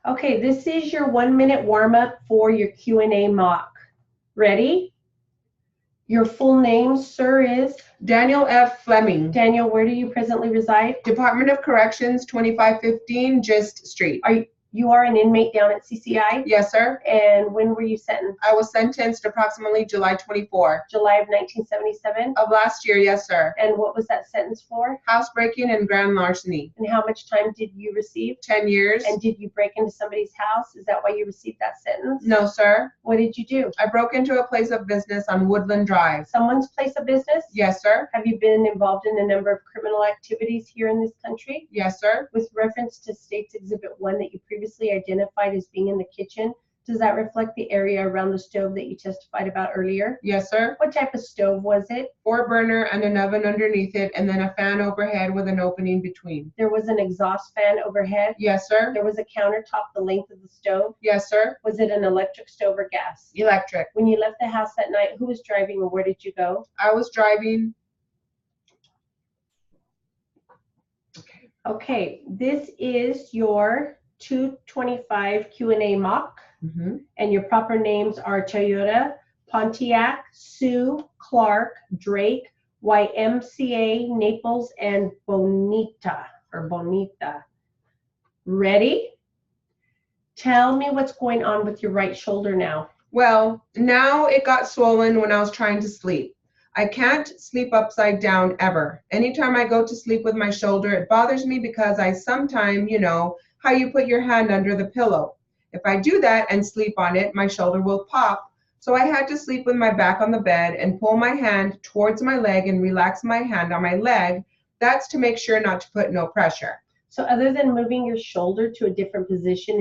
Okay, this is your 1-minute warm-up for your Q&A mock. Ready? Your full name, sir, is? Daniel F. Fleming. Daniel, where do you presently reside? Department of Corrections, 2515 Gist Street. You are an inmate down at CCI? Yes, sir. And when were you sentenced? I was sentenced approximately July 24. July of 1977? Of last year, yes, sir. And what was that sentence for? Housebreaking and grand larceny. And how much time did you receive? 10 years. And did you break into somebody's house? Is that why you received that sentence? No, sir. What did you do? I broke into a place of business on Woodland Drive. Someone's place of business? Yes, sir. Have you been involved in a number of criminal activities here in this country? Yes, sir. With reference to State's Exhibit 1 that you previously identified as being in the kitchen, does that reflect the area around the stove that you testified about earlier? Yes, sir. What type of stove was it? 4-burner and an oven underneath it, and then a fan overhead with an opening between. There was an exhaust fan overhead? Yes, sir. There was a countertop the length of the stove? Yes, sir. Was it an electric stove or gas? Electric. When you left the house that night, who was driving and where did you go? I was driving. Okay, this is your 225 Q&A mock, and your proper names are Toyota, Pontiac, Sioux, Clark, Drake, YMCA, Naples, and Bonita. Ready? Tell me what's going on with your right shoulder now. Well, now it got swollen when I was trying to sleep. I can't sleep upside down ever. Anytime I go to sleep with my shoulder, it bothers me because I sometimes, how you put your hand under the pillow. If I do that and sleep on it, my shoulder will pop. So I had to sleep with my back on the bed and pull my hand towards my leg and relax my hand on my leg. That's to make sure not to put no pressure. So other than moving your shoulder to a different position,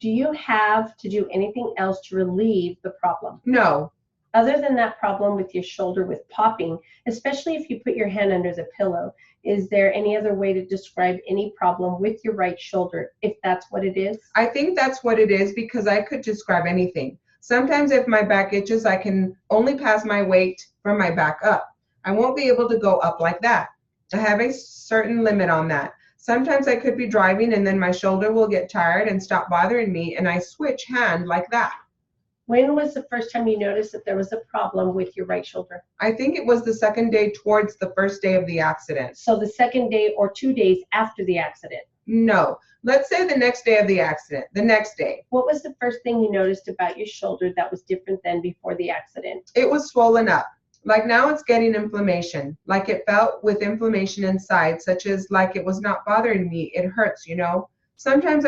do you have to do anything else to relieve the problem? No. Other than that problem with your shoulder with popping, especially if you put your hand under the pillow, is there any other way to describe any problem with your right shoulder, if that's what it is? I think that's what it is because I could describe anything. Sometimes if my back itches, I can only pass my weight from my back up. I won't be able to go up like that. I have a certain limit on that. Sometimes I could be driving and then my shoulder will get tired and stop bothering me and I switch hand like that. When was the first time you noticed that there was a problem with your right shoulder? I think it was the second day towards the first day of the accident. So the second day or 2 days after the accident? No. Let's say the next day of the accident, the next day. What was the first thing you noticed about your shoulder that was different than before the accident? It was swollen up. Like now it's getting inflammation. Like it felt with inflammation inside, such as like it was not bothering me. It hurts, Sometimes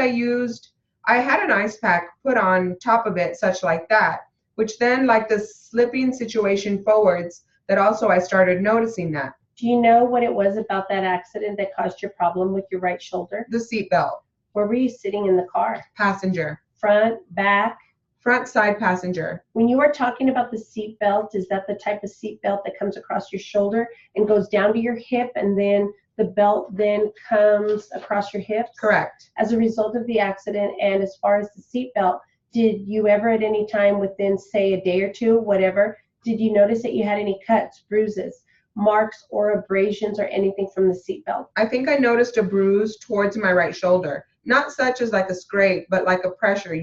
I had an ice pack put on top of it, such like that, which then like the slipping situation forwards, that also I started noticing that. Do you know what it was about that accident that caused your problem with your right shoulder? The seat belt. Where were you sitting in the car? Passenger. Front, back? Front side passenger. When you are talking about the seat belt, is that the type of seat belt that comes across your shoulder and goes down to your hip and then the belt then comes across your hips? Correct. As a result of the accident, and as far as the seat belt, did you ever at any time within, say, a day or two, whatever, did you notice that you had any cuts, bruises, marks, or abrasions or anything from the seat belt? I think I noticed a bruise towards my right shoulder. Not such as like a scrape, but like a pressure,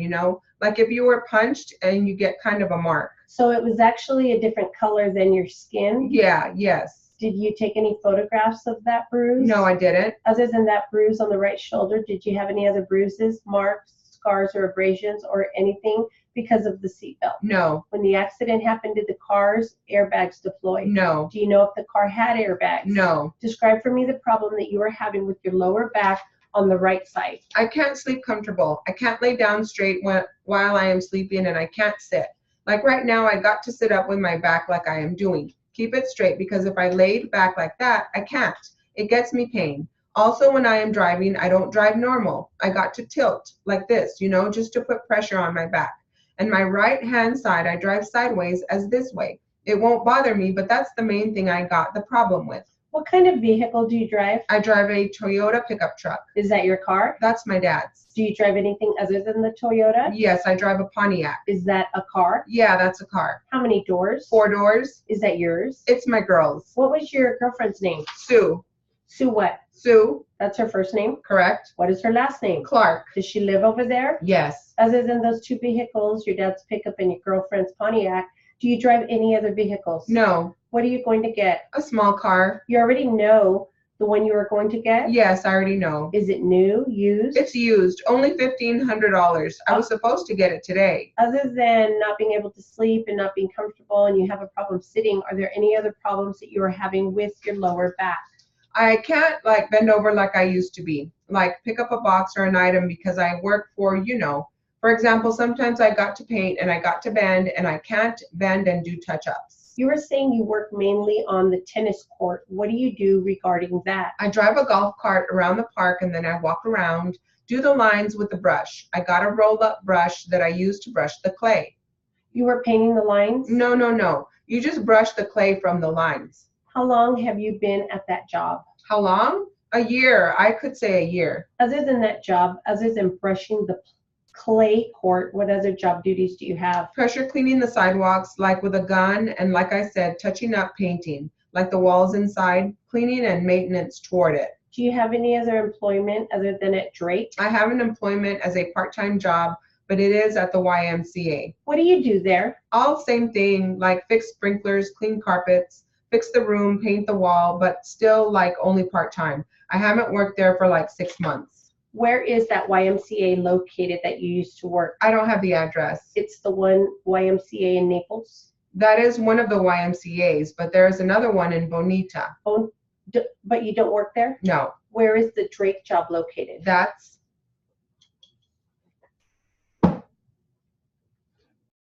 Like if you were punched and you get kind of a mark. So it was actually a different color than your skin? Yeah, yes. Did you take any photographs of that bruise? No, I didn't. Other than that bruise on the right shoulder, did you have any other bruises, marks, scars, or abrasions, or anything because of the seatbelt? No. When the accident happened, did the car's airbags deploy? No. Do you know if the car had airbags? No. Describe for me the problem that you were having with your lower back on the right side. I can't sleep comfortable. I can't lay down straight while I am sleeping, and I can't sit. Like right now, I got to sit up with my back like I am doing. Keep it straight, because if I laid back like that, I can't. It gets me pain. Also, when I am driving, I don't drive normal. I got to tilt like this, just to put pressure on my back. And my right hand side, I drive sideways as this way. It won't bother me, but that's the main thing I got the problem with. What kind of vehicle do you drive? I drive a Toyota pickup truck. Is that your car? That's my dad's. Do you drive anything other than the Toyota? Yes, I drive a Pontiac. Is that a car? Yeah, that's a car. How many doors? 4 doors. Is that yours? It's my girl's. What was your girlfriend's name? Sue. Sue what? Sue, That's her first name. correct? What is her last name? Clark, Does she live over there? yes. Other than those two vehicles, your dad's pickup and your girlfriend's Pontiac, do you drive any other vehicles? No, What are you going to get? a small car. You already know the one you are going to get? Yes, I already know. Is it new, used? It's used, only $1,500. I was supposed to get it today. Other than not being able to sleep and not being comfortable and you have a problem sitting, are there any other problems that you are having with your lower back? I can't like bend over like I used to be, like pick up a box or an item because I work for, for example, sometimes I got to paint and I got to bend and I can't bend and do touch-ups. You were saying you work mainly on the tennis court. What do you do regarding that? I drive a golf cart around the park and then I walk around, do the lines with the brush. I got a roll-up brush that I use to brush the clay. You were painting the lines? No. You just brush the clay from the lines. How long have you been at that job? How long? A year. I could say a year. Other than that job, other than brushing the clay court, what other job duties do you have? Pressure cleaning the sidewalks, like with a gun, and like I said, touching up painting, like the walls inside, cleaning and maintenance toward it. Do you have any other employment other than at Drake? I have an employment as a part-time job, but it is at the YMCA. What do you do there? All same thing, like fix sprinklers, clean carpets, fix the room, paint the wall, but still like only part-time. I haven't worked there for like 6 months. Where is that YMCA located that you used to work? I don't have the address. It's the one YMCA in Naples? That is one of the YMCAs, but there is another one in Bonita. Oh, but you don't work there? No, Where is the Drake job located? that's